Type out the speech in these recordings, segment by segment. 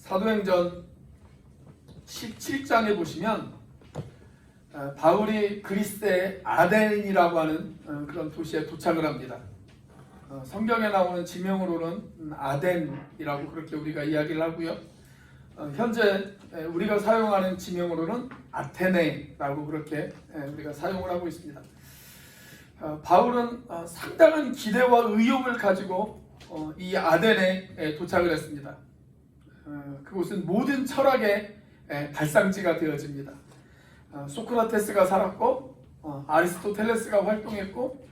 사도행전 17장에 보시면 바울이 그리스의 아덴이라고 하는 그런 도시에 도착을 합니다. 성경에 나오는 지명으로는 아덴이라고 그렇게 우리가 이야기를 하고요. 현재 우리가 사용하는 지명으로는 아테네라고 그렇게 우리가 사용을 하고 있습니다. 바울은 상당한 기대와 의욕을 가지고 이 아덴에 도착을 했습니다. 그곳은 모든 철학의 발상지가 되어집니다. 소크라테스가 살았고 아리스토텔레스가 활동했고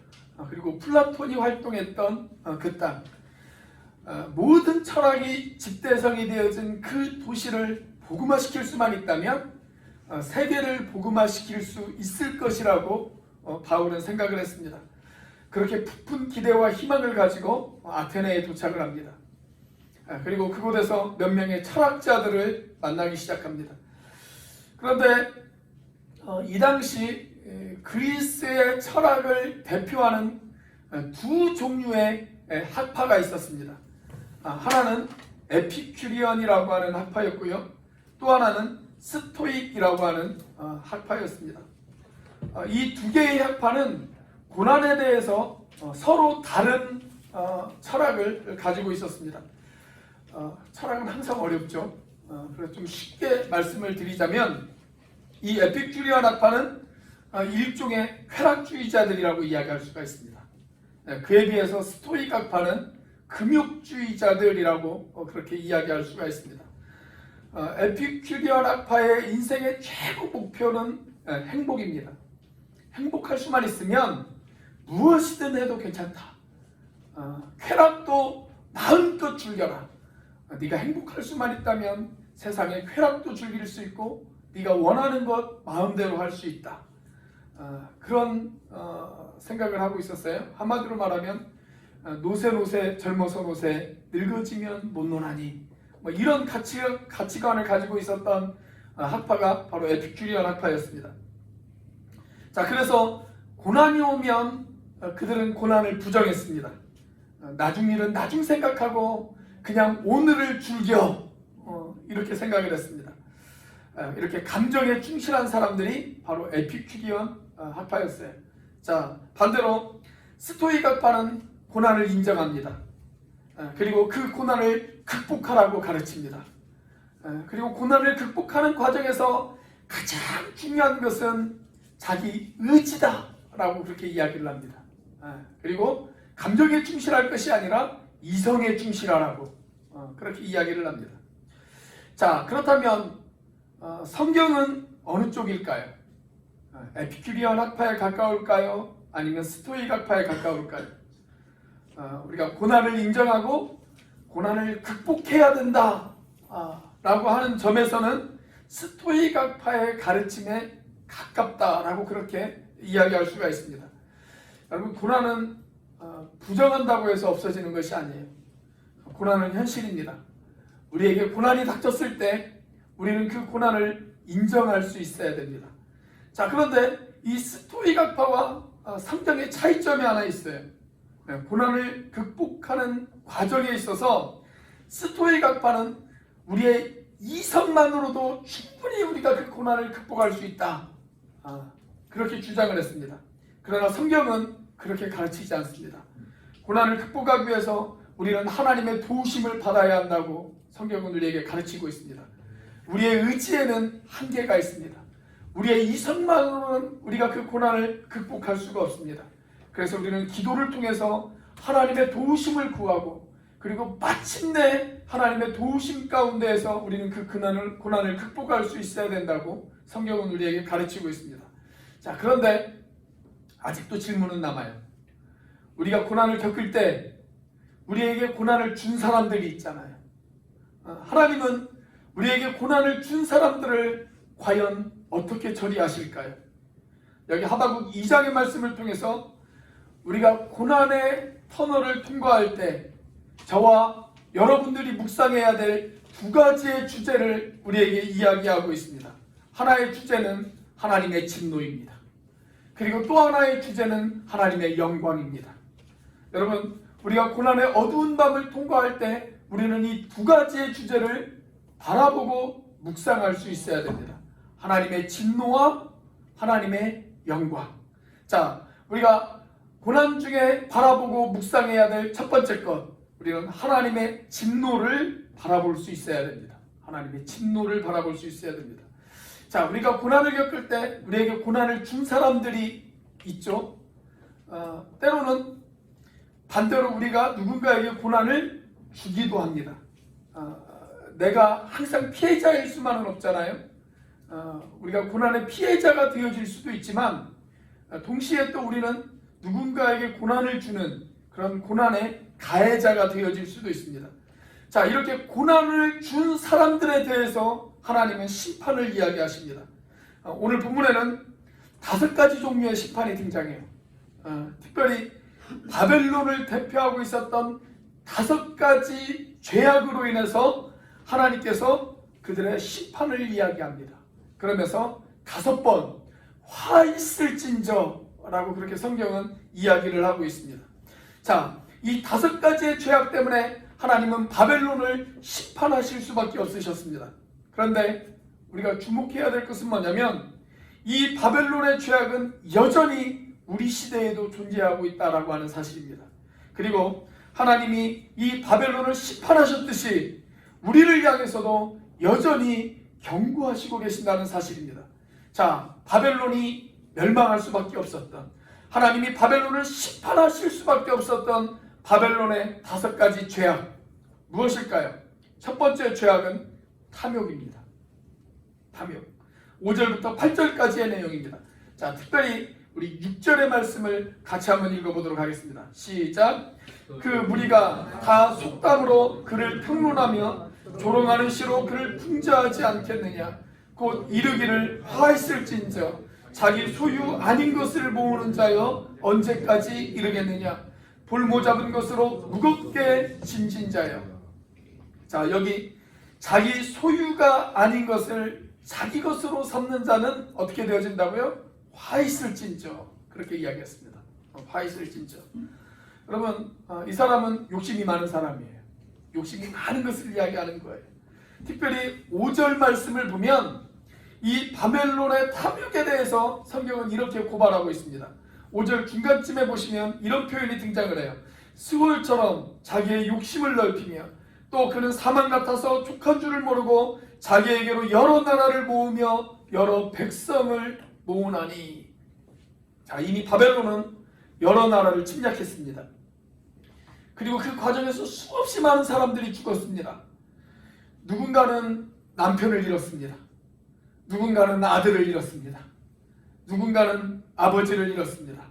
그리고 플라톤이 활동했던 그 땅, 모든 철학이 집대성이 되어진 그 도시를 복음화시킬 수만 있다면 세계를 복음화시킬 수 있을 것이라고 바울은 생각을 했습니다. 그렇게 부푼 기대와 희망을 가지고 아테네에 도착을 합니다. 그리고 그곳에서 몇 명의 철학자들을 만나기 시작합니다. 그런데 이 당시 그리스의 철학을 대표하는 두 종류의 학파가 있었습니다. 하나는 에피큐리언이라고 하는 학파였고요. 또 하나는 스토익이라고 하는 학파였습니다. 이 두 개의 학파는 고난에 대해서 서로 다른 철학을 가지고 있었습니다. 철학은 항상 어렵죠. 그래서 좀 쉽게 말씀을 드리자면 이 에피큐리언 학파는 일종의 쾌락주의자들이라고 이야기할 수가 있습니다. 그에 비해서 스토익 학파는 금욕주의자들이라고 그렇게 이야기할 수가 있습니다. 에피큐리언 학파의 인생의 최고 목표는 행복입니다. 행복할 수만 있으면 무엇이든 해도 괜찮다. 쾌락도 마음껏 즐겨라. 네가 행복할 수만 있다면 세상에 쾌락도 즐길 수 있고 네가 원하는 것 마음대로 할 수 있다. 그런 생각을 하고 있었어요. 한마디로 말하면 노세 젊어서 노세 늙어지면 못 노나니 뭐 이런 가치관을 가지고 있었던 학파가 바로 에피큐리언 학파였습니다. 자, 그래서 고난이 오면 그들은 고난을 부정했습니다. 나중 일은 나중 생각하고 그냥 오늘을 즐겨 이렇게 생각을 했습니다. 이렇게 감정에 충실한 사람들이 바로 에피큐리언 학파였어요. 자, 반대로 스토익 학파는 고난을 인정합니다. 그리고 그 고난을 극복하라고 가르칩니다. 그리고 고난을 극복하는 과정에서 가장 중요한 것은 자기 의지다 라고 그렇게 이야기를 합니다. 그리고 감정에 충실할 것이 아니라 이성에 충실하라고 그렇게 이야기를 합니다. 자, 그렇다면 성경은 어느 쪽일까요? 에피큐리언 학파에 가까울까요? 아니면 스토익 학파에 가까울까요? 우리가 고난을 인정하고 고난을 극복해야 된다 라고 하는 점에서는 스토익 학파의 가르침에 가깝다라고 그렇게 이야기할 수가 있습니다. 여러분, 고난은 부정한다고 해서 없어지는 것이 아니에요. 고난은 현실입니다. 우리에게 고난이 닥쳤을 때 우리는 그 고난을 인정할 수 있어야 됩니다. 자, 그런데 이 스토익 학파와 성경의 차이점이 하나 있어요. 고난을 극복하는 과정에 있어서 스토익 학파는 우리의 이성만으로도 충분히 우리가 그 고난을 극복할 수 있다. 그렇게 주장을 했습니다. 그러나 성경은 그렇게 가르치지 않습니다. 고난을 극복하기 위해서 우리는 하나님의 도우심을 받아야 한다고 성경은 우리에게 가르치고 있습니다. 우리의 의지에는 한계가 있습니다. 우리의 이성만으로는 우리가 그 고난을 극복할 수가 없습니다. 그래서 우리는 기도를 통해서 하나님의 도우심을 구하고 그리고 마침내 하나님의 도우심 가운데에서 우리는 그 고난을 극복할 수 있어야 된다고 성경은 우리에게 가르치고 있습니다. 자, 그런데 아직도 질문은 남아요. 우리가 고난을 겪을 때 우리에게 고난을 준 사람들이 있잖아요. 하나님은 우리에게 고난을 준 사람들을 과연 어떻게 처리하실까요? 여기 하박국 2장의 말씀을 통해서 우리가 고난의 터널을 통과할 때 저와 여러분들이 묵상해야 될 두 가지의 주제를 우리에게 이야기하고 있습니다. 하나의 주제는 하나님의 진노입니다. 그리고 또 하나의 주제는 하나님의 영광입니다. 여러분, 우리가 고난의 어두운 밤을 통과할 때 우리는 이 두 가지의 주제를 바라보고 묵상할 수 있어야 됩니다. 하나님의 진노와 하나님의 영광. 자, 우리가 고난 중에 바라보고 묵상해야 될 첫 번째 것, 우리는 하나님의 진노를 바라볼 수 있어야 됩니다. 하나님의 진노를 바라볼 수 있어야 됩니다. 자, 우리가 고난을 겪을 때 우리에게 고난을 준 사람들이 있죠. 때로는 반대로 우리가 누군가에게 고난을 주기도 합니다. 내가 항상 피해자일 수만은 없잖아요. 우리가 고난의 피해자가 되어질 수도 있지만 동시에 또 우리는 누군가에게 고난을 주는 그런 고난의 가해자가 되어질 수도 있습니다. 자, 이렇게 고난을 준 사람들에 대해서 하나님은 심판을 이야기하십니다. 오늘 본문에는 5가지 종류의 심판이 등장해요. 특별히 바벨론을 대표하고 있었던 5가지 죄악으로 인해서 하나님께서 그들의 심판을 이야기합니다. 그러면서 5번 화 있을진저 라고 그렇게 성경은 이야기를 하고 있습니다. 자, 이 5가지의 죄악 때문에 하나님은 바벨론을 심판하실 수밖에 없으셨습니다. 그런데 우리가 주목해야 될 것은 뭐냐면 이 바벨론의 죄악은 여전히 우리 시대에도 존재하고 있다라고 하는 사실입니다. 그리고 하나님이 이 바벨론을 심판하셨듯이 우리를 향해서도 여전히 경고하시고 계신다는 사실입니다. 자, 바벨론이 멸망할 수밖에 없었던, 하나님이 바벨론을 심판하실 수밖에 없었던 바벨론의 5가지 죄악, 무엇일까요? 첫 번째 죄악은 탐욕입니다. 탐욕. 5절부터 8절까지의 내용입니다. 자, 특별히 우리 6절의 말씀을 같이 한번 읽어보도록 하겠습니다. 시작. 그 무리가 다 속담으로 그를 평론하며 조롱하는 시로 그를 풍자하지 않겠느냐. 곧 이르기를 화 있을진저 자기 소유 아닌 것을 모으는 자여 언제까지 이르겠느냐. 볼모 잡은 것으로 무겁게 짐진 자여. 자, 여기 자기 소유가 아닌 것을 자기 것으로 삼는 자는 어떻게 되어진다고요? 화 있을진저. 그렇게 이야기했습니다. 화 있을진저. 여러분, 이 사람은 욕심이 많은 사람이에요. 욕심이 많은 것을 이야기하는 거예요. 특별히 5절 말씀을 보면 이 바벨론의 탐욕에 대해서 성경은 이렇게 고발하고 있습니다. 5절 중간쯤에 보시면 이런 표현이 등장을 해요. 스월처럼 자기의 욕심을 넓히며 또 그는 사망 같아서 족한 줄을 모르고 자기에게로 여러 나라를 모으며 여러 백성을 모으나니. 자, 이미 바벨론은 여러 나라를 침략했습니다. 그리고 그 과정에서 수없이 많은 사람들이 죽었습니다. 누군가는 남편을 잃었습니다. 누군가는 아들을 잃었습니다. 누군가는 아버지를 잃었습니다.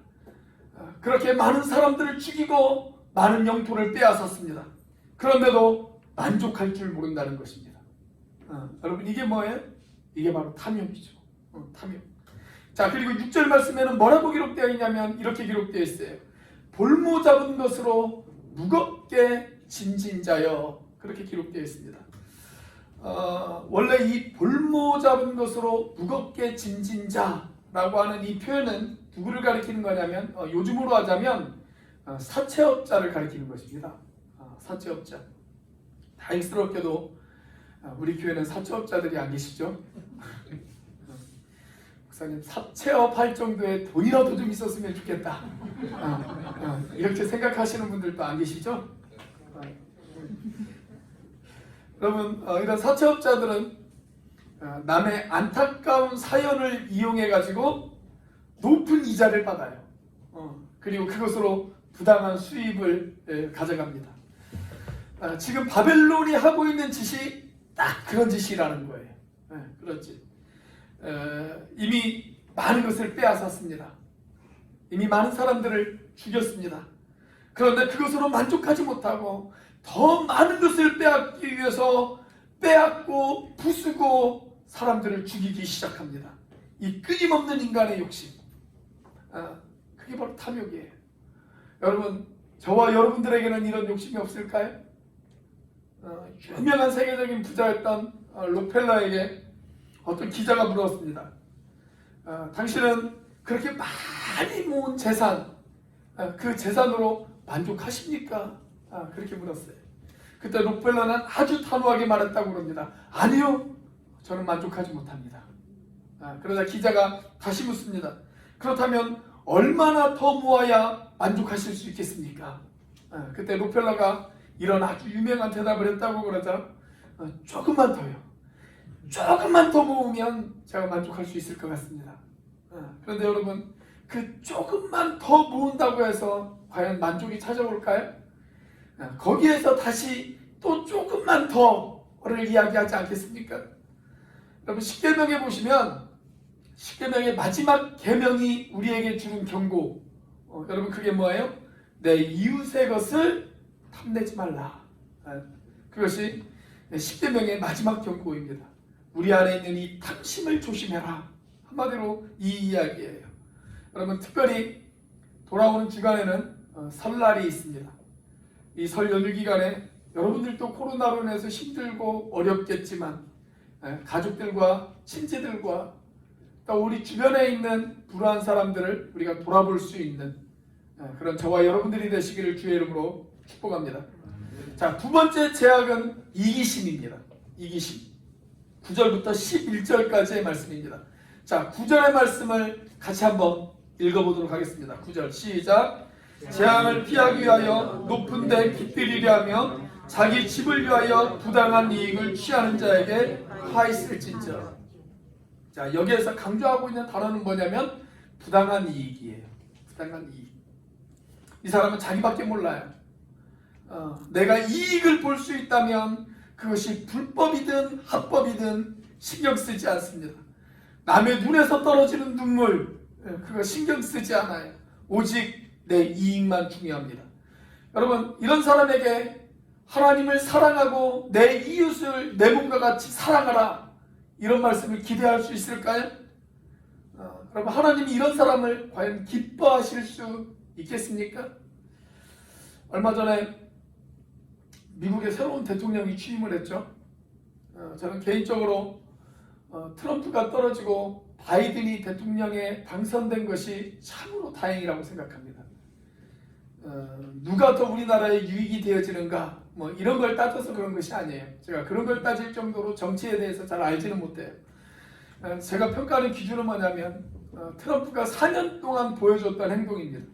그렇게 많은 사람들을 죽이고 많은 영토를 빼앗았습니다. 그런데도 만족할 줄 모른다는 것입니다. 여러분, 이게 뭐예요? 이게 바로 탐욕이죠. 탐욕. 자, 그리고 6절 말씀에는 뭐라고 기록되어 있냐면 이렇게 기록되어 있어요. 볼모 잡은 것으로 무겁게 짐진 자여. 그렇게 기록되어 있습니다. 원래 이 볼모 잡은 것으로 무겁게 짐진 자라고 하는 이 표현은 누구를 가리키는 거냐면 요즘으로 하자면 사채업자를 가리키는 것입니다. 사채업자. 다행스럽게도 우리 교회는 사채업자들이 안 계시죠? 목사님, 사채업 할 정도의 돈이라도 좀 있었으면 좋겠다. 이렇게 생각하시는 분들도 안 계시죠? 여러분, 이런 사채업자들은 남의 안타까운 사연을 이용해 가지고 높은 이자를 받아요. 그리고 그것으로 부당한 수입을 가져갑니다. 지금 바벨론이 하고 있는 짓이 딱 그런 짓이라는 거예요. 그렇지. 이미 많은 것을 빼앗았습니다. 이미 많은 사람들을 죽였습니다. 그런데 그것으로 만족하지 못하고 더 많은 것을 빼앗기 위해서 빼앗고 부수고 사람들을 죽이기 시작합니다. 이 끊임없는 인간의 욕심. 그게 바로 탐욕이에요. 여러분, 저와 여러분들에게는 이런 욕심이 없을까요? 유명한 세계적인 부자였던 록펠러에게 어떤 기자가 물었습니다. 당신은 그렇게 많이 모은 재산, 그 재산으로 만족하십니까? 그렇게 물었어요. 그 그때 록펠러는 아주 단호하게 말했다고 그럽니다. 아니요, 저는 만족하지 못합니다. 그러자 기자가 다시 묻습니다. 그렇다면 얼마나 더 모아야 만족하실 수 있겠습니까? 그때 록펠러가 이런 아주 유명한 대답을 했다고 그러자 조금만 더요. 조금만 더 모으면 제가 만족할 수 있을 것 같습니다. 그런데 여러분, 그 조금만 더 모은다고 해서 과연 만족이 찾아올까요? 거기에서 다시 또 조금만 더를 이야기하지 않겠습니까? 여러분, 십계명에 보시면 십계명의 마지막 계명이 우리에게 주는 경고, 여러분 그게 뭐예요? 내 이웃의 것을 탐내지 말라. 그것이 십계명의 마지막 경고입니다. 우리 안에 있는 이 탐심을 조심해라. 한마디로 이 이야기예요. 여러분, 특별히 돌아오는 주간에는 설날이 있습니다. 이 설 연휴 기간에 여러분들도 코로나로 인해서 힘들고 어렵겠지만 가족들과 친지들과 또 우리 주변에 있는 불우한 사람들을 우리가 돌아볼 수 있는 그런 저와 여러분들이 되시기를 주의 이름으로 축복합니다. 자, 두 번째 제약은 이기심입니다. 이기심. 9절부터 11절까지의 말씀입니다. 자, 9절의 말씀을 같이 한번 읽어보도록 하겠습니다. 9절 시작. 재앙을 피하기 위하여 높은 데 깃들이려 하며 자기 집을 위하여 부당한 이익을 취하는 자에게 화 있을진저. 자, 여기에서 강조하고 있는 단어는 뭐냐면 부당한 이익이에요. 부당한 이익. 이 사람은 자기밖에 몰라요. 내가 이익을 볼 수 있다면 그것이 불법이든 합법이든 신경 쓰지 않습니다. 남의 눈에서 떨어지는 눈물, 그거 신경 쓰지 않아요. 오직 내 이익만 중요합니다. 여러분, 이런 사람에게 하나님을 사랑하고 내 이웃을 내 몸과 같이 사랑하라, 이런 말씀을 기대할 수 있을까요? 여러분, 하나님이 이런 사람을 과연 기뻐하실 수 있겠습니까? 얼마 전에 미국의 새로운 대통령이 취임을 했죠. 저는 개인적으로 트럼프가 떨어지고 바이든이 대통령에 당선된 것이 참으로 다행이라고 생각합니다. 누가 더 우리나라에 유익이 되어지는가, 뭐 이런 걸 따져서 그런 것이 아니에요. 제가 그런 걸 따질 정도로 정치에 대해서 잘 알지는 못해요. 제가 평가하는 기준은 뭐냐면 트럼프가 4년 동안 보여줬던 행동입니다.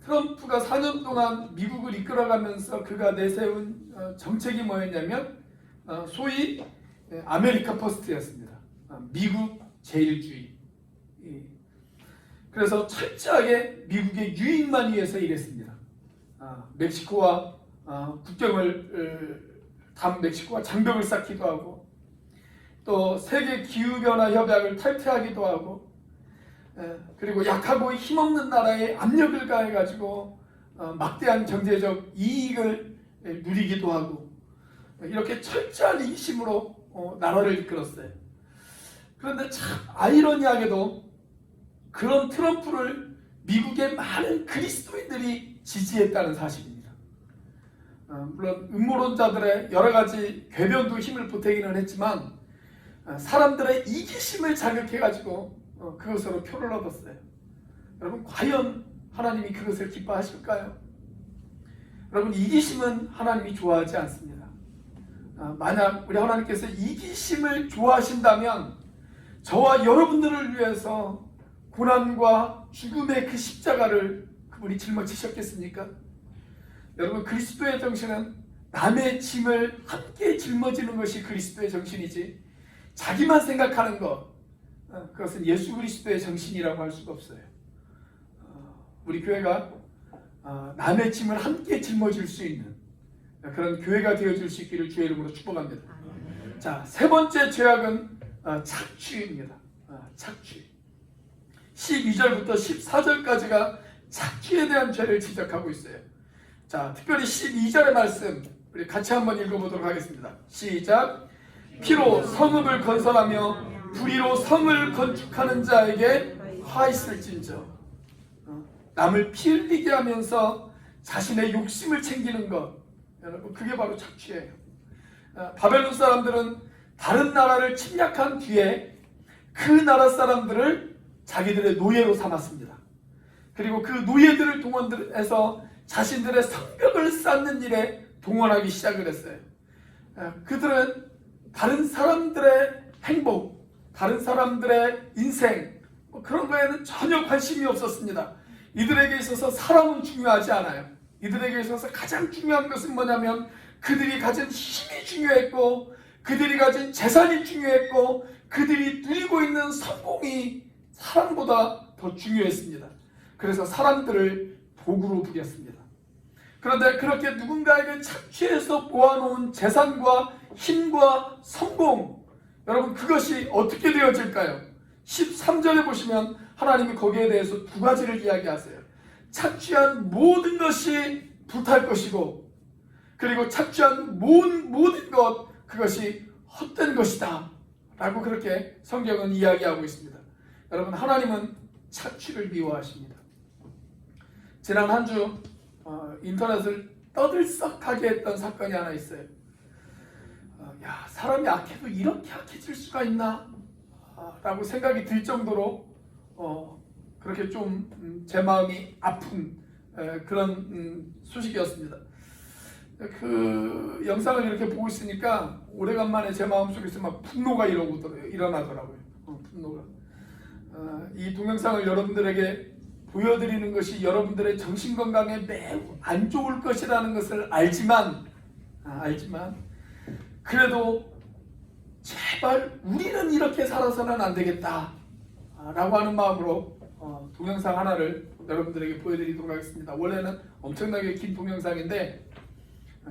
트럼프가 4년 동안 미국을 이끌어가면서 그가 내세운 정책이 뭐였냐면 소위 아메리카 퍼스트였습니다. 미국 제일주의. 그래서 철저하게 미국의 유익만 위해서 일했습니다. 멕시코와 멕시코와 장벽을 쌓기도 하고, 또 세계 기후변화 협약을 탈퇴하기도 하고, 그리고 약하고 힘없는 나라에 압력을 가해가지고 막대한 경제적 이익을 누리기도 하고, 이렇게 철저한 이기심으로 나라를 이끌었어요. 그런데 참 아이러니하게도 그런 트럼프를 미국의 많은 그리스도인들이 지지했다는 사실입니다. 물론 음모론자들의 여러 가지 궤변도 힘을 보태기는 했지만 사람들의 이기심을 자극해가지고 그것으로 표를 얻었어요. 여러분, 과연 하나님이 그것을 기뻐하실까요? 여러분, 이기심은 하나님이 좋아하지 않습니다. 만약 우리 하나님께서 이기심을 좋아하신다면 저와 여러분들을 위해서 고난과 죽음의 그 십자가를 그분이 짊어지셨겠습니까? 여러분, 그리스도의 정신은 남의 짐을 함께 짊어지는 것이 그리스도의 정신이지, 자기만 생각하는 것, 그것은 예수 그리스도의 정신이라고 할 수가 없어요. 우리 교회가 남의 짐을 함께 짊어질 수 있는 그런 교회가 되어줄 수 있기를 주의 이름으로 축복합니다. 자, 세 번째 죄악은 착취입니다. 착취. 12절부터 14절까지가 착취에 대한 죄를 지적하고 있어요. 자, 특별히 12절의 말씀 우리 같이 한번 읽어보도록 하겠습니다. 시작. 피로 성읍을 건설하며 불의로 성을 건축하는 자에게 화 있을진저. 남을 피 흘리게 하면서 자신의 욕심을 챙기는 것, 여러분, 그게 바로 착취예요. 바벨론 사람들은 다른 나라를 침략한 뒤에 그 나라 사람들을 자기들의 노예로 삼았습니다. 그리고 그 노예들을 동원해서 자신들의 성벽을 쌓는 일에 동원하기 시작을 했어요. 그들은 다른 사람들의 행복, 다른 사람들의 인생 그런 거에는 전혀 관심이 없었습니다. 이들에게 있어서 사람은 중요하지 않아요. 이들에게 있어서 가장 중요한 것은 뭐냐면 그들이 가진 힘이 중요했고 그들이 가진 재산이 중요했고 그들이 누리고 있는 성공이 사람보다 더 중요했습니다. 그래서 사람들을 도구로 부렸습니다. 그런데 그렇게 누군가에게 착취해서 모아놓은 재산과 힘과 성공, 여러분 그것이 어떻게 되어질까요? 13절에 보시면 하나님이 거기에 대해서 두 가지를 이야기하세요. 착취한 모든 것이 불탈 것이고 그리고 착취한 모든 것 그것이 헛된 것이다 라고 그렇게 성경은 이야기하고 있습니다. 여러분 하나님은 착취를 미워하십니다. 지난 한 주 인터넷을 떠들썩하게 했던 사건이 하나 있어요. 야, 사람이 악해도 이렇게 악해질 수가 있나? 라고 생각이 들 정도로 그렇게 좀 제 마음이 아픈 그런 소식이었습니다. 그 영상을 이렇게 보고 있으니까 오래간만에 제 마음속에서 막 분노가 일어나더라고요. 분노가. 이 동영상을 여러분들에게 보여드리는 것이 여러분들의 정신건강에 매우 안 좋을 것이라는 것을 알지만 그래도 제발 우리는 이렇게 살아서는 안 되겠다 라고 하는 마음으로 동영상 하나를 여러분들에게 보여드리도록 하겠습니다. 원래는 엄청나게 긴 동영상인데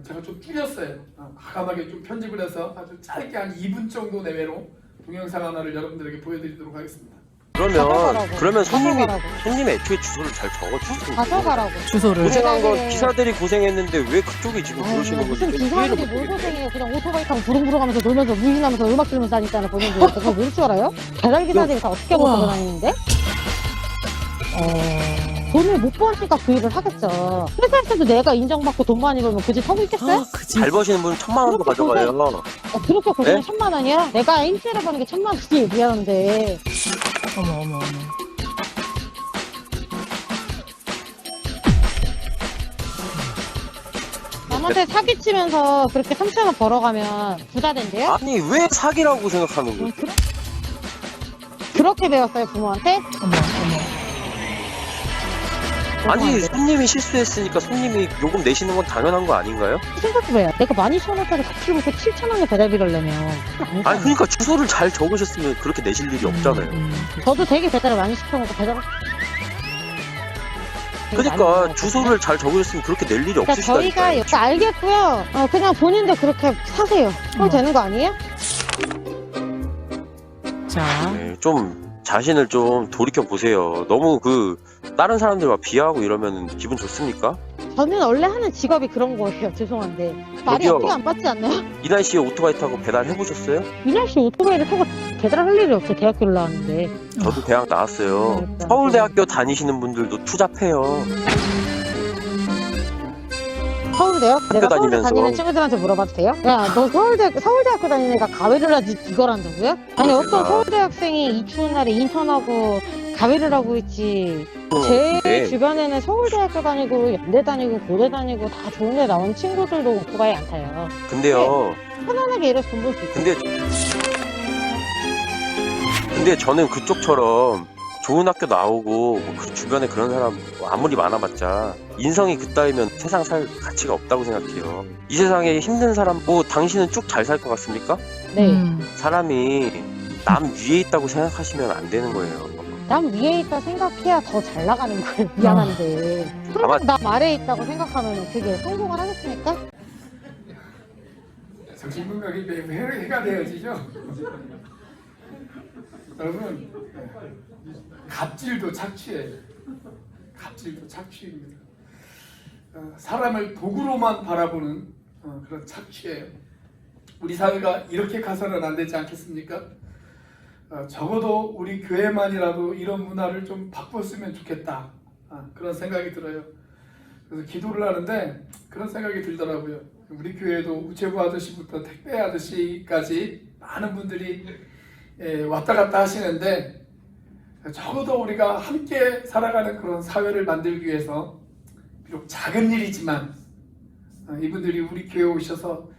제가 좀 줄였어요. 과감하게 좀 편집을 해서 아주 짧게 한 2분 정도 내외로 동영상 하나를 여러분들에게 보여드리도록 하겠습니다. 그러면 손님이 애초에 주소를 잘 적어주시면 가져가라고. 주소를. 고생한 거 기사들이 고생했는데 왜 그쪽이 지금 그러시는 건지 무슨 기사들이 뭘 고생해요. 그냥 오토바이 타고 부릉부릉 하면서 놀면서 무신하면서 음악 들으면서 다니잖아요. 보는데 그거 모를 줄 알아요? 배달 기사들이 다 어떻게 먹고 우와. 다니는데? 돈을 못 버니까 그 일을 하겠죠. 회사에서도 내가 인정받고 돈 많이 벌면 그 집 하고 있겠어요? 그치. 잘 버시는 분은 1,000만 원도 가져가요. 그렇게 고생이 네? 1,000만 원이야? 내가 일주일에 버는 게 1,000만 원이 미안한데. 어머. 남한테 사기치면서 그렇게 3,000원 벌어가면 부자 된대요? 아니 왜 사기라고 생각하는 거예요? 그렇게 배웠어요, 부모한테? 어머. 아니 손님이 실수했으니까 손님이 요금 내시는 건 당연한 거 아닌가요? 생각해봐요. 내가 12,000원짜리 값을 먹고 7,000원에 배달비를 내면. 아니 그러니까 주소를 잘 적으셨으면 그렇게 내실 일이 없잖아요. 저도 되게 배달을 많이 시켜먹고 배달. 그러니까 주소를 잘 적으셨으면 그렇게 낼 일이 그러니까 저희가 없으시다니까요. 이렇게 알겠고요. 그냥 본인도 그렇게 사세요. 그럼 되는 거 아니에요? 자, 네, 좀 자신을 좀 돌이켜 보세요. 너무 다른 사람들과 비하하고 이러면 기분 좋습니까? 저는 원래 하는 직업이 그런 거예요. 죄송한데 말이 저기요. 어떻게 안 받지 않나요? 이 날씨에 오토바이 타고 배달해 보셨어요? 이 날씨 오토바이를 타고 배달할 일이 없어요. 대학교를 나왔는데. 저도 대학 나왔어요. 그러니까. 서울대학교 다니시는 분들도 투잡해요. 서울대요? 내가 서울대 다니면서. 다니는 친구들한테 물어봐도 돼요? 야, 너 서울대학교 다니는 애가 가위를 하지 이걸 한다고요? 아니 어떤 서울대 학생이 이 추운 날에 인턴하고 가위를 하고 있지. 제 네. 주변에는 서울대학교 다니고 연대 다니고 고대 다니고 다 좋은 데 나온 친구들도 오토바이 안 타요. 근데요. 편안하게 일해서 돈 벌 수 있어. 근데 저는 그쪽처럼 좋은 학교 나오고 그 주변에 그런 사람 아무리 많아봤자 인성이 그따위면 세상 살 가치가 없다고 생각해요. 이 세상에 힘든 사람 당신은 쭉 잘 살 것 같습니까? 네. 사람이 남 위에 있다고 생각하시면 안 되는 거예요. 남 위에 있다 생각해야 더 잘 나가는 거예요. 미안한데. 아마- 남 아래에 있다고 생각하면 그게 성공을 하겠습니까? 정신건강이 매우 해가 되어지죠. 여러분 갑질도 착취예요. 갑질도 착취입니다. 사람을 도구로만 바라보는 그런 착취예요. 우리 사회가 이렇게 가서는 안 되지 않겠습니까? 적어도 우리 교회만이라도 이런 문화를 좀 바꿨으면 좋겠다. 그런 생각이 들어요. 그래서 기도를 하는데 그런 생각이 들더라고요. 우리 교회도 우체부 아저씨부터 택배 아저씨까지 많은 분들이 왔다 갔다 하시는데 적어도 우리가 함께 살아가는 그런 사회를 만들기 위해서 비록 작은 일이지만 이분들이 우리 교회에 오셔서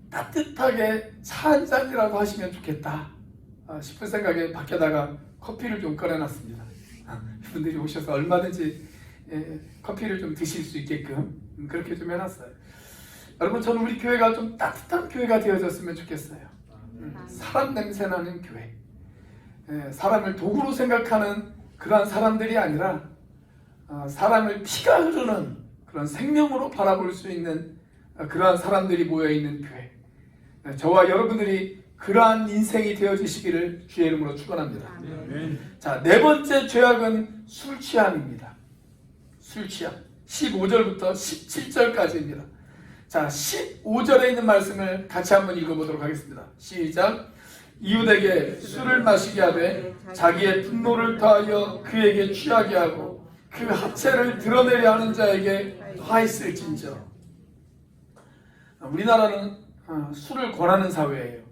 따뜻하게 차 한 잔이라도 하시면 좋겠다 싶은 생각에 밖에다가 커피를 좀 꺼내놨습니다. 이분들이 오셔서 얼마든지 커피를 좀 드실 수 있게끔 그렇게 좀 해놨어요. 여러분, 저는 우리 교회가 좀 따뜻한 교회가 되어졌으면 좋겠어요. 사람 냄새 나는 교회, 사람을 도구로 생각하는 그러한 사람들이 아니라 사람을 피가 흐르는 그런 생명으로 바라볼 수 있는 그러한 사람들이 모여있는 교회, 저와 여러분들이 그러한 인생이 되어지시기를 주의 이름으로 축원합니다. 자, 네 번째 죄악은 술 취함입니다. 술 취함. 15절부터 17절까지입니다. 자, 15절에 있는 말씀을 같이 한번 읽어보도록 하겠습니다. 시작. 이웃에게 술을 마시게 하되 자기의 분노를 더하여 그에게 취하게 하고 그 하체를 드러내려 하는 자에게 화했을진저. 우리나라는 술을 권하는 사회예요.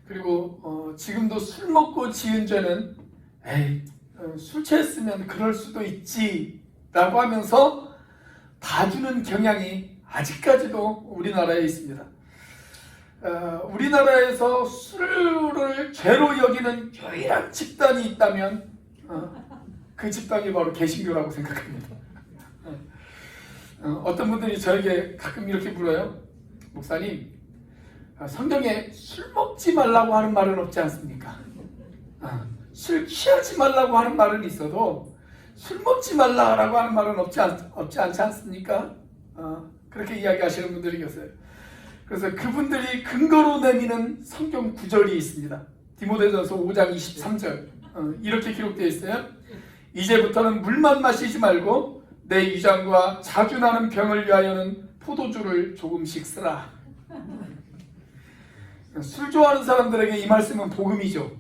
그리고 지금도 술 먹고 지은 죄는 술 취했으면 그럴 수도 있지 라고 하면서 봐주는 경향이 아직까지도 우리나라에 있습니다. 우리나라에서 술을 죄로 여기는 유일한 집단이 있다면 그 집단이 바로 개신교라고 생각합니다. 어떤 분들이 저에게 가끔 이렇게 물어요. 목사님, 성경에 술 먹지 말라고 하는 말은 없지 않습니까? 술 취하지 말라고 하는 말은 있어도 술 먹지 말라고 하는 말은 없지 않지 않습니까? 그렇게 이야기하시는 분들이 계세요. 그래서 그분들이 근거로 내미는 성경 구절이 있습니다. 디모데전서 5장 23절 이렇게 기록되어 있어요. 이제부터는 물만 마시지 말고 내 위장과 자주 나는 병을 위하여는 포도주를 조금씩 쓰라. 술 좋아하는 사람들에게 이 말씀은 복음이죠.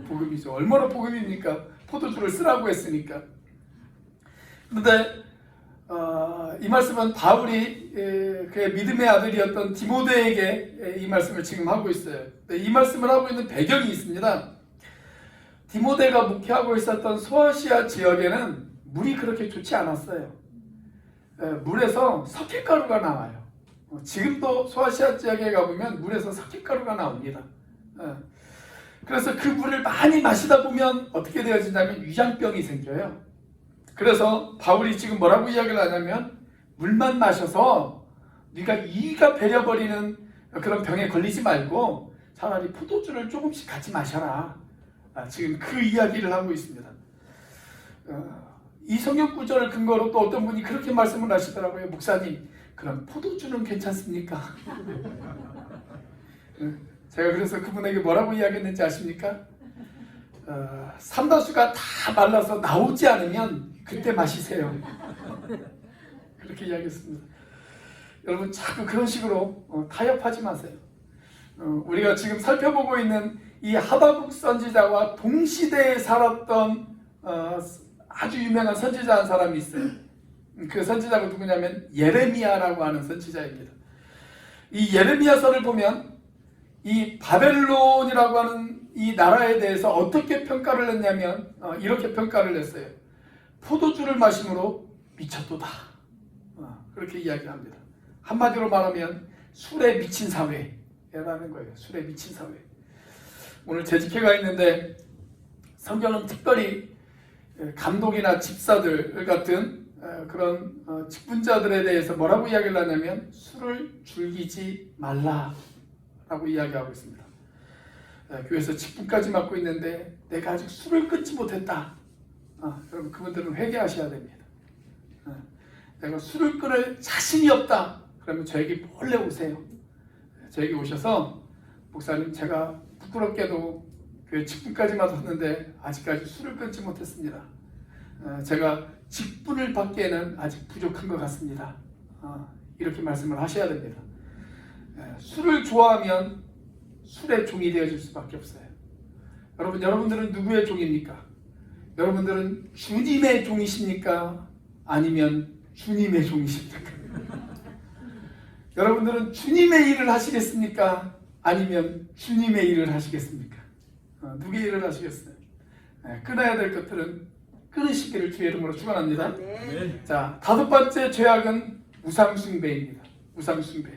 복음이죠. 얼마나 복음입니까? 포도주를 쓰라고 했으니까. 그런데 이 말씀은 바울이 그의 믿음의 아들이었던 디모데에게 이 말씀을 지금 하고 있어요. 이 말씀을 하고 있는 배경이 있습니다. 디모데가 목회하고 있었던 소아시아 지역에는 물이 그렇게 좋지 않았어요. 물에서 석회가루가 나와요. 지금도 소아시아 지역에 가보면 물에서 석회가루가 나옵니다. 그래서 그 물을 많이 마시다 보면 어떻게 되어지냐면 위장병이 생겨요. 그래서 바울이 지금 뭐라고 이야기를 하냐면 물만 마셔서 네가 이가 배려버리는 그런 병에 걸리지 말고 차라리 포도주를 조금씩 같이 마셔라. 지금 그 이야기를 하고 있습니다. 이 성경 구절을 근거로 또 어떤 분이 그렇게 말씀을 하시더라고요. 목사님, 그럼 포도주는 괜찮습니까? 제가 그래서 그분에게 뭐라고 이야기했는지 아십니까? 삼다수가 다 말라서 나오지 않으면 그때 마시세요. 그렇게 이야기했습니다. 여러분, 자꾸 그런 식으로 타협하지 마세요. 우리가 지금 살펴보고 있는 이 하바국 선지자와 동시대에 살았던 아주 유명한 선지자 한 사람이 있어요. 그 선지자가 누구냐면 예레미야라고 하는 선지자입니다. 이 예레미야서를 보면 이 바벨론이라고 하는 이 나라에 대해서 어떻게 평가를 했냐면 이렇게 평가를 했어요. 포도주를 마심으로 미쳤도다. 그렇게 이야기합니다. 한마디로 말하면 술에 미친 사회라는 거예요. 술에 미친 사회. 오늘 재직회가 있는데 성경은 특별히 감독이나 집사들 같은 그런 직분자들에 대해서 뭐라고 이야기를 하냐면 술을 즐기지 말라라고 이야기하고 있습니다. 교회에서 직분까지 맡고 있는데 내가 아직 술을 끊지 못했다. 여러분, 그분들은 회개하셔야 됩니다. 내가 술을 끊을 자신이 없다. 그러면 저에게 몰래 오세요. 저에게 오셔서 목사님, 제가 부끄럽게도 교회 직분까지 맡았는데 아직까지 술을 끊지 못했습니다. 제가 직분을 받기에는 아직 부족한 것 같습니다. 이렇게 말씀을 하셔야 됩니다. 술을 좋아하면 술의 종이 되어질 수밖에 없어요. 여러분들은 누구의 종입니까? 여러분들은 주님의 종이십니까? 아니면 주님의 종이십니까? 여러분들은 주님의 일을 하시겠습니까? 아니면 주님의 일을 하시겠습니까? 누구의 일을 하시겠어요? 끊어야 될 것들은 끊으시기를 주의 이름으로 축원합니다. 자, 다섯 번째 죄악은 우상숭배입니다. 우상숭배.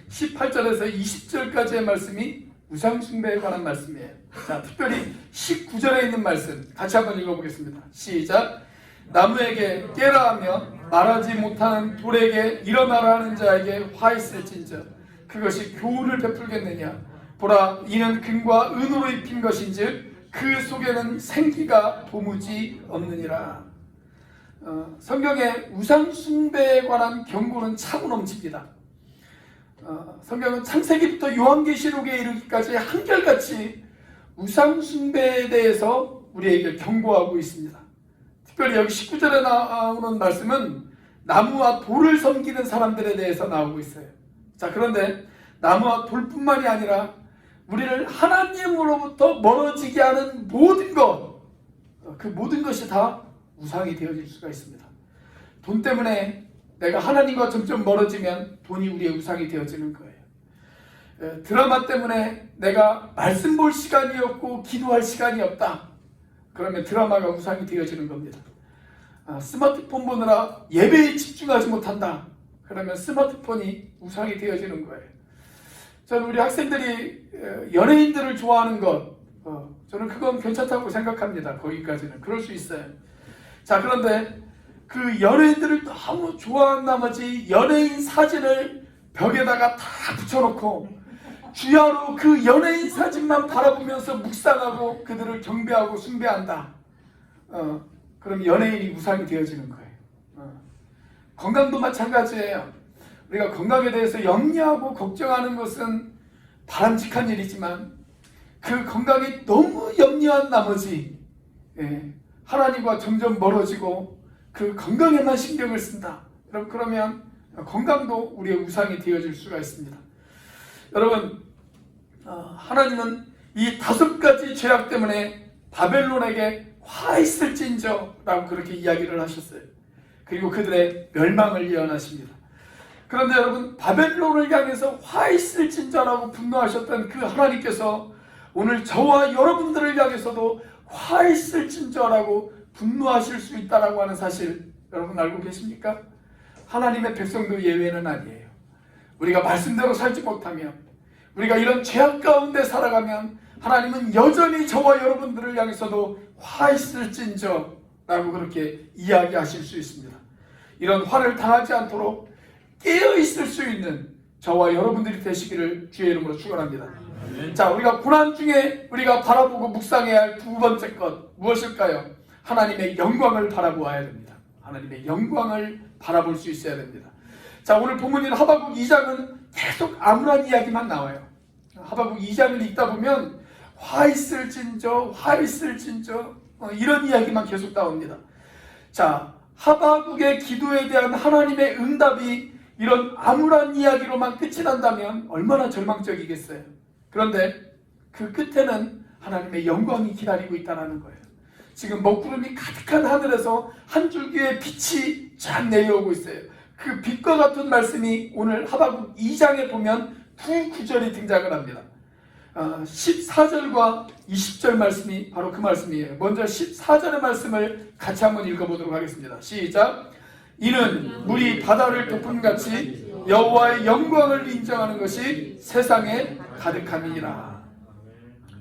18절에서 20절까지의 말씀이 우상숭배에 관한 말씀이에요. 자, 특별히 19절에 있는 말씀 같이 한번 읽어보겠습니다. 시작. 나무에게 깨라 하며 말하지 못하는 돌에게 일어나라 하는 자에게 화 있을진저 그것이 교훈을 베풀겠느냐. 보라, 이는 금과 은으로 입힌 것인즉 그 속에는 생기가 도무지 없느니라. 성경에 우상숭배에 관한 경고는 차고 넘칩니다. 성경은 창세기부터 요한계시록에 이르기까지 한결같이 우상숭배에 대해서 우리에게 경고하고 있습니다. 특별히 여기 19절에 나오는 말씀은 나무와 돌을 섬기는 사람들에 대해서 나오고 있어요. 자, 그런데 나무와 돌뿐만이 아니라 우리를 하나님으로부터 멀어지게 하는 모든 것, 그 모든 것이 다 우상이 되어질 수가 있습니다. 돈 때문에 내가 하나님과 점점 멀어지면 돈이 우리의 우상이 되어지는 거예요. 드라마 때문에 내가 말씀 볼 시간이 없고 기도할 시간이 없다. 그러면 드라마가 우상이 되어지는 겁니다. 스마트폰 보느라 예배에 집중하지 못한다. 그러면 스마트폰이 우상이 되어지는 거예요. 저는 우리 학생들이 연예인들을 좋아하는 것, 저는 그건 괜찮다고 생각합니다. 거기까지는. 그럴 수 있어요. 자, 그런데 그 연예인들을 너무 좋아한 나머지 연예인 사진을 벽에다가 다 붙여놓고 주야로 그 연예인 사진만 바라보면서 묵상하고 그들을 경배하고 숭배한다. 그럼 연예인이 우상이 되어지는 거예요. 건강도 마찬가지예요. 우리가 건강에 대해서 염려하고 걱정하는 것은 바람직한 일이지만 그 건강이 너무 염려한 나머지 하나님과 점점 멀어지고 그 건강에만 신경을 쓴다. 그러면 건강도 우리의 우상이 되어질 수가 있습니다. 여러분, 하나님은 이 5가지 죄악 때문에 바벨론에게 화 있을진저 라고 그렇게 이야기를 하셨어요. 그리고 그들의 멸망을 예언하십니다. 그런데 여러분, 바벨론을 향해서 화 있을진저라고 분노하셨던 그 하나님께서 오늘 저와 여러분들을 향해서도 화 있을진저라고 분노하실 수 있다라고 하는 사실 여러분 알고 계십니까? 하나님의 백성도 예외는 아니에요. 우리가 말씀대로 살지 못하면, 우리가 이런 죄악 가운데 살아가면 하나님은 여전히 저와 여러분들을 향해서도 화 있을진저 라고 그렇게 이야기하실 수 있습니다. 이런 화를 당하지 않도록 깨어있을 수 있는 저와 여러분들이 되시기를 주의 이름으로 축원합니다. 자, 우리가 고난 중에 우리가 바라보고 묵상해야 할 2번째 것 무엇일까요? 하나님의 영광을 바라보아야 됩니다. 하나님의 영광을 바라볼 수 있어야 됩니다. 자, 오늘 본문인 하박국 2장은 계속 암울한 이야기만 나와요. 하박국 2장을 읽다 보면 화 있을진저 이런 이야기만 계속 나옵니다. 자, 하박국의 기도에 대한 하나님의 응답이 이런 암울한 이야기로만 끝이 난다면 얼마나 절망적이겠어요. 그런데 그 끝에는 하나님의 영광이 기다리고 있다는 거예요. 지금 먹구름이 가득한 하늘에서 한 줄기의 빛이 쫙 내려오고 있어요. 그 빛과 같은 말씀이 오늘 하박국 2장에 보면 두 구절이 등장을 합니다. 14절과 20절 말씀이 바로 그 말씀이에요. 먼저 14절의 말씀을 같이 한번 읽어보도록 하겠습니다. 시작. 이는 물이 바다를 덮음같이 여호와의 영광을 인정하는 것이 세상에 가득함이니라.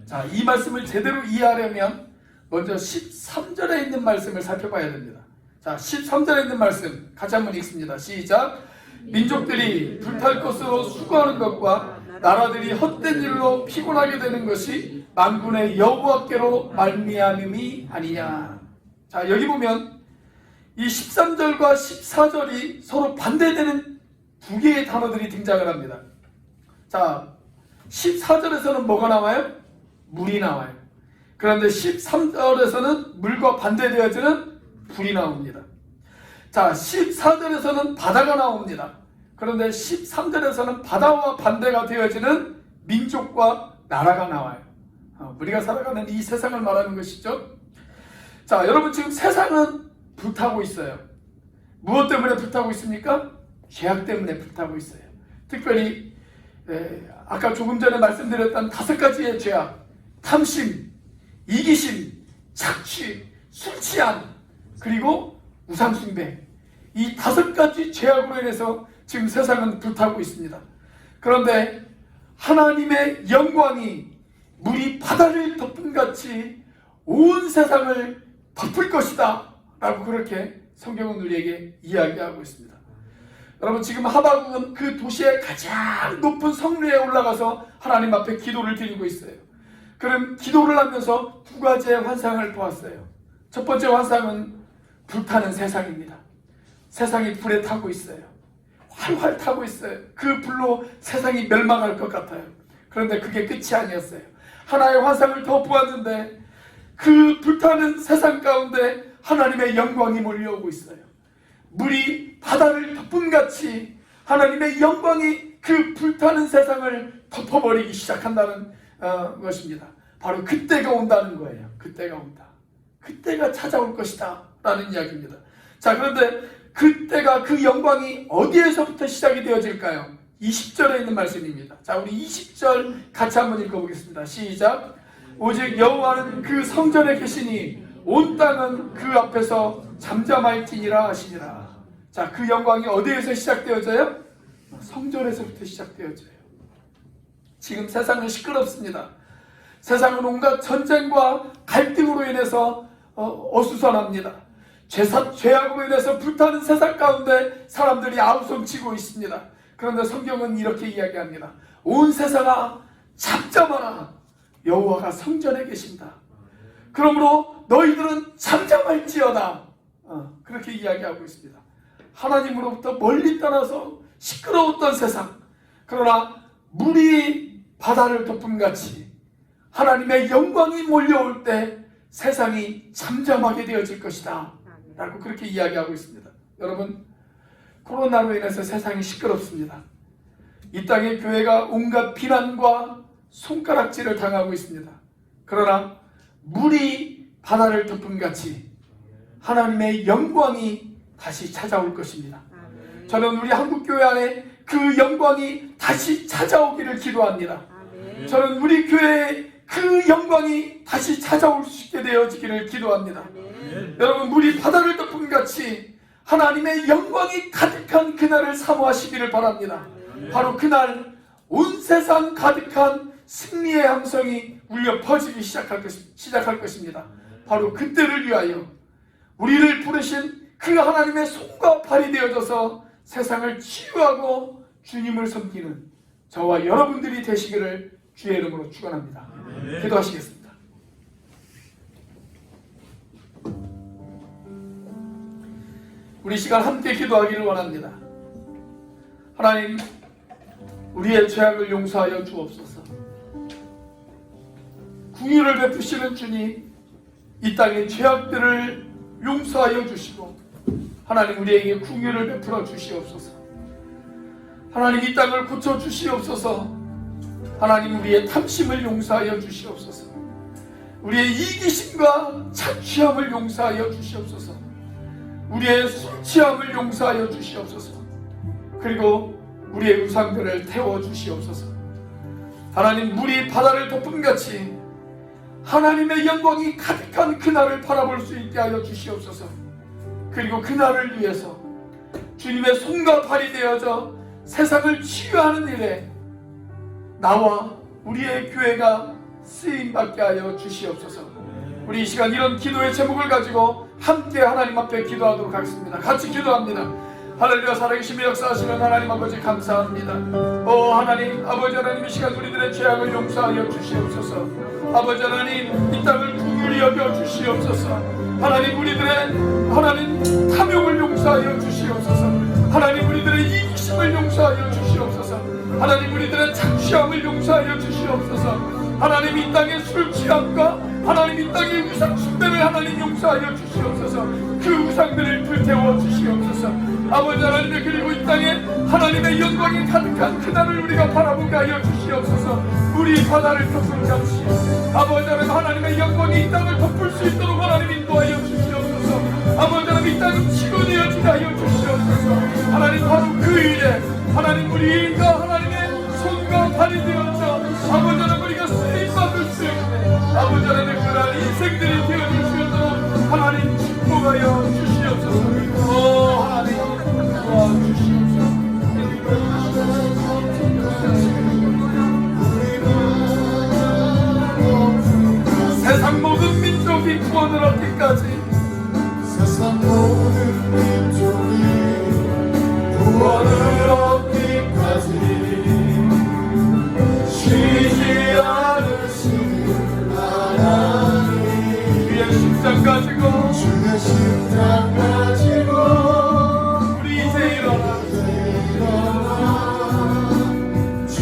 자, 이 말씀을 제대로 이해하려면 먼저 13절에 있는 말씀을 살펴봐야 됩니다. 자, 13절에 있는 말씀 같이 한번 읽습니다. 시작. 민족들이 불탈 것으로 수고하는 것과 나라들이 헛된 일로 피곤하게 되는 것이 만군의 여호와께로 말미암음이 아니냐. 자, 여기 보면 이 13절과 14절이 서로 반대되는 두 개의 단어들이 등장을 합니다. 자, 14절에서는 뭐가 나와요? 물이 나와요. 그런데 13절에서는 물과 반대되어지는 불이 나옵니다. 자, 14절에서는 바다가 나옵니다. 그런데 13절에서는 바다와 반대가 되어지는 민족과 나라가 나와요. 우리가 살아가는 이 세상을 말하는 것이죠. 자, 여러분, 지금 세상은 불타고 있어요. 무엇 때문에 불타고 있습니까? 죄악 때문에 불타고 있어요. 특별히 아까 조금 전에 말씀드렸던 5가지의 죄악, 탐심, 이기심, 착취, 술 취함, 그리고 우상숭배, 이 5가지 죄악으로 인해서 지금 세상은 불타고 있습니다. 그런데 하나님의 영광이 물이 바다를 덮은 같이 온 세상을 덮을 것이다 라고 그렇게 성경은 우리에게 이야기하고 있습니다. 여러분, 지금 하박국은 그 도시의 가장 높은 성루에 올라가서 하나님 앞에 기도를 드리고 있어요. 그럼 기도를 하면서 2가지의 환상을 보았어요. 첫 번째 환상은 불타는 세상입니다. 세상이 불에 타고 있어요. 활활 타고 있어요. 그 불로 세상이 멸망할 것 같아요. 그런데 그게 끝이 아니었어요. 하나의 환상을 더 보았는데 그 불타는 세상 가운데 하나님의 영광이 몰려오고 있어요. 물이 바다를 덮은 같이 하나님의 영광이 그 불타는 세상을 덮어버리기 시작한다는 것입니다. 바로 그때가 온다는 거예요. 그때가 온다. 그때가 찾아올 것이다 라는 이야기입니다. 자, 그런데 그때가, 그 영광이 어디에서부터 시작이 되어질까요? 20절에 있는 말씀입니다. 자, 우리 20절 같이 한번 읽어보겠습니다. 시작. 오직 여호와는 그 성전에 계시니 온 땅은 그 앞에서 잠잠할지니라 하시니라. 자, 그 영광이 어디에서 시작되어져요? 성전에서부터 시작되어져요. 지금 세상은 시끄럽습니다. 세상은 온갖 전쟁과 갈등으로 인해서 어수선합니다. 죄악으로 인해서 불타는 세상 가운데 사람들이 아우성치고 있습니다. 그런데 성경은 이렇게 이야기합니다. 온 세상아 잠잠하라. 여호와가 성전에 계신다. 그러므로 너희들은 잠잠할지어다. 그렇게 이야기하고 있습니다. 하나님으로부터 멀리 떠나서 시끄러웠던 세상, 그러나 물이 바다를 덮음같이 하나님의 영광이 몰려올 때 세상이 잠잠하게 되어질 것이다 라고 그렇게 이야기하고 있습니다. 여러분, 코로나로 인해서 세상이 시끄럽습니다. 이 땅의 교회가 온갖 비난과 손가락질을 당하고 있습니다. 그러나 물이 바다를 덮음같이 하나님의 영광이 다시 찾아올 것입니다. 저는 우리 한국교회 안에 그 영광이 다시 찾아오기를 기도합니다. 저는 우리 교회에 그 영광이 다시 찾아올 수 있게 되어지기를 기도합니다. 여러분, 물이 바다를 덮음같이 하나님의 영광이 가득한 그날을 사모하시기를 바랍니다. 바로 그날 온 세상 가득한 승리의 함성이 울려 퍼지기 시작할 것입니다. 바로 그때를 위하여 우리를 부르신 그 하나님의 손과 발이 되어져서 세상을 치유하고 주님을 섬기는 저와 여러분들이 되시기를 주의 이름으로 축원합니다. 기도하시겠습니다. 우리 시간 함께 기도하기를 원합니다. 하나님, 우리의 죄악을 용서하여 주옵소서. 긍휼을 베푸시는 주님, 이 땅의 죄악들을 용서하여 주시고 하나님, 우리에게 긍휼을 베풀어 주시옵소서. 하나님, 이 땅을 고쳐 주시옵소서. 하나님, 우리의 탐심을 용서하여 주시옵소서. 우리의 이기심과 착취함을 용서하여 주시옵소서. 우리의 술 취함을 용서하여 주시옵소서. 그리고 우리의 우상들을 태워 주시옵소서. 하나님, 물이 바다를 덮음같이 하나님의 영광이 가득한 그날을 바라볼 수 있게 하여 주시옵소서. 그리고 그날을 위해서 주님의 손과 발이 되어져 세상을 치유하는 일에 나와 우리의 교회가 쓰임받게 하여 주시옵소서. 우리 이 시간 이런 기도의 제목을 가지고 함께 하나님 앞에 기도하도록 하겠습니다. 같이 기도합니다. 할렐루야. 살아계시며 역사하시는 하나님 아버지, 감사합니다. 하나님 아버지, 하나님 이 시간 우리들의 죄악을 용서하여 주시옵소서. 아버지 하나님, 이 땅을 긍휼히 여겨 주시옵소서. 하나님, 우리들의 하나님 탐욕을 용서하여 주시옵소서. 하나님, 우리들의 이기심을 용서하여 주시옵소서. 하나님, 우리들의 착취함을 용서하여 주시옵소서. 하나님, 이 땅의 술 취함과 하나님, 이 땅의 우상 숭배를 하나님 용서하여 주시옵소서. 그 우상들을 불태워 주시옵소서. 아버지 하나님, 그리고 이 땅에 하나님의 영광이 가득한 그날을 우리가 바라보게 하여 주시옵소서. 우리 바다를 덮음같이 아버지 하나님, 하나님의 영광이 이 땅을 덮을 수 있도록 하나님 인도하여 주시옵소서. 아버지 하나님, 이 땅은 치료되어지게 하여 주시옵소서. 하나님, 바로 그 일에 하나님, 우리가 하나님의 손과 발이 되어져 아버지 하나님, 우리가 쓰임받을 수 있는 아버지 하나님, 그날 인생들이 되어질 수 있도록 하나님 축복하여 주시옵소서. 하나님, 민족이 구원을 얻기까지 세상 모든 민족이 구원을 얻기까지 쉬지 않으시는 하나님 주의 십장 가지고 주의 십장 가지고 우리 이제 일어나 주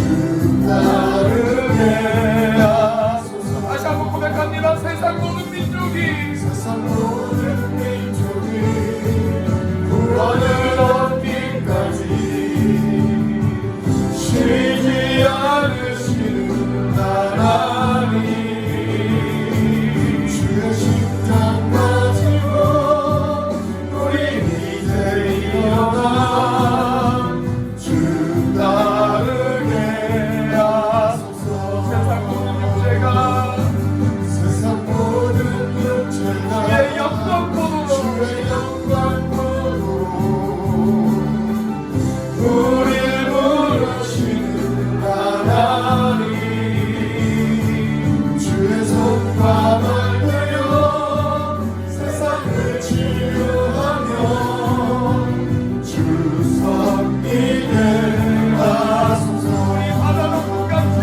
따르게 하소서 다시 한번 고백합니다. 세상 모든 민족이 세상 모든 민족이 구원을 얻기까지 쉬지 않으시는 하나님 주의 십장 가지고 우리 이제 일어나 주 따르게 하소서 세상 모든 육체가 세상 모든 육체가 주의 영광 보도록 주의 영광 보도록 우릴 부르시는 하나님 주의 손과 발 되어 세상을 치유하며 주 섬기게 하소서 바다 높은 같이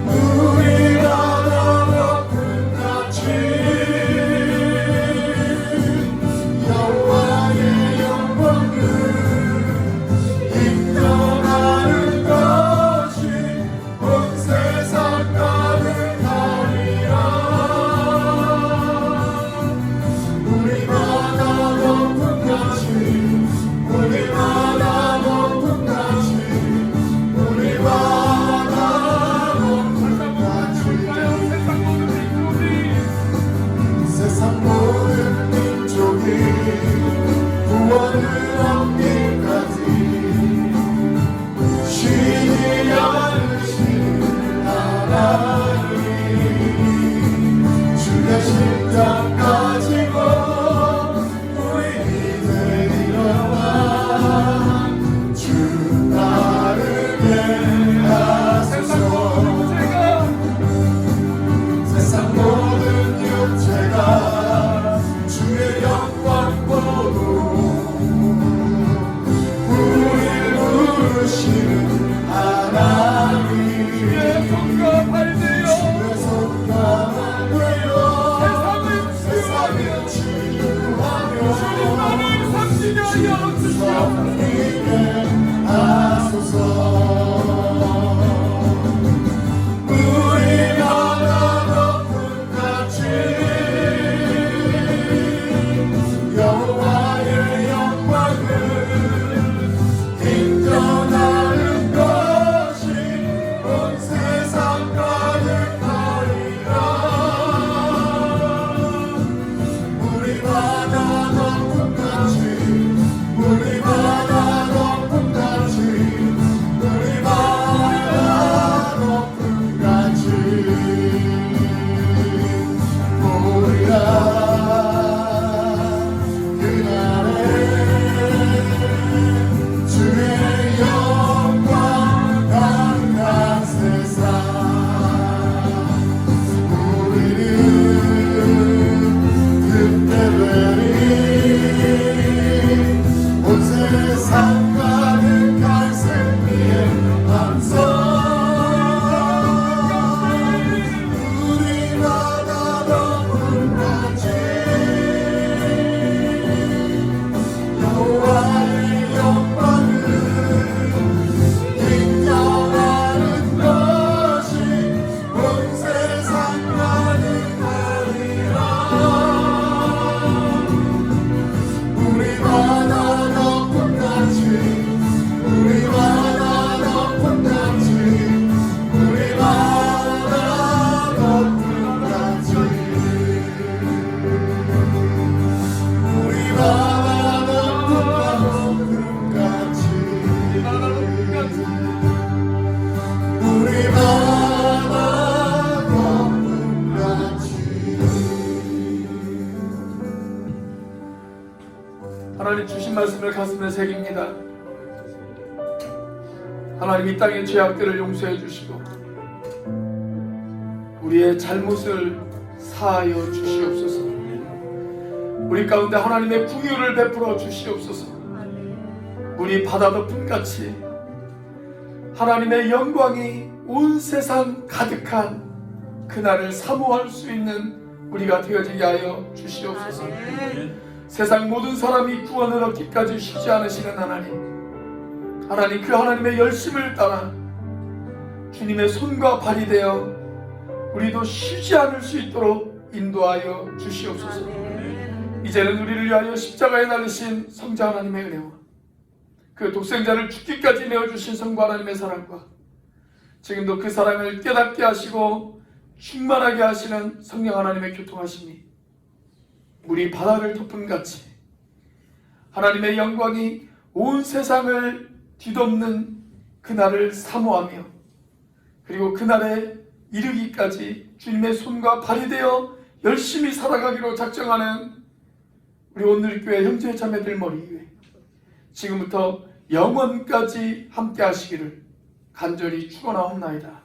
우리 바다 높은 같이 여호와의 영광을 인정하는 것이 온 세상 가득하리라 우리 바다 높은 같이 우리 바다 높은 같이 우리 바다 높은 같이 세상 모든 민족이 구원을 얻기까지 쉬지 않으시는 하나님 주의 십장 가지고 우리 이제 일어나 주 따르게 하소서 세상 모든 육체가 주의 영광 보도록 우릴 부르시는 하나님 주의 손과 발되어 주의 손과 발되어 세상을 치유하며 주님만을 삼키게 하여 주시옵소서. 섬기게 하소서 우리 바다 높은 같이 여호와의 영광을 인정하는 것이 온 세상 가득하리라 우리 바다 높은 같이 우리 바다 높은 같이 우리 바다 높은 같이 보리라 그날에 주의 영광 가득한 세상 우리는 그때 되리 온 세상 가득한 승리의 함성 우리 바다 높은 같이 여호와의 영광을 인정하는 것이 온 세상 가득하리라 우리 바다 높은 같이 우리 바다 높은 같이 우리 바다 높은 같이 우리 바다 높은 같이 우리 바다 높은 같이 하나님 주신 말씀을 가슴에 새깁니다. 하나님 이 땅의 죄악들을 용서해 주시고 우리의 잘못을 사하여 주시옵소서. 우리 가운데 하나님의 긍휼을 베풀어 주시옵소서. 우리 바다 덮음같이 하나님의 영광이 온 세상 가득한 그날을 사모할 수 있는 우리가 되어지게 하여 주시옵소서. 세상 모든 사람이 구원을 얻기까지 쉬지 않으시는 하나님, 그 하나님의 열심을 따라 주님의 손과 발이 되어 우리도 쉬지 않을 수 있도록 인도하여 주시옵소서. 이제는 우리를 위하여 십자가에 달리신 성자 하나님의 은혜와 그 독생자를 죽기까지 내어주신 성부 하나님의 사랑과 지금도 그 사랑을 깨닫게 하시고 충만하게 하시는 성령 하나님의 교통하심이 우리 바다를 덮음같이 하나님의 영광이 온 세상을 뒤덮는 그날을 사모하며 그리고 그날에 이르기까지 주님의 손과 발이 되어 열심히 살아가기로 작정하는 우리 오늘교회 형제 자매들 머리 위에 지금부터 영원까지 함께 하시기를 간절히 축원하옵나이다.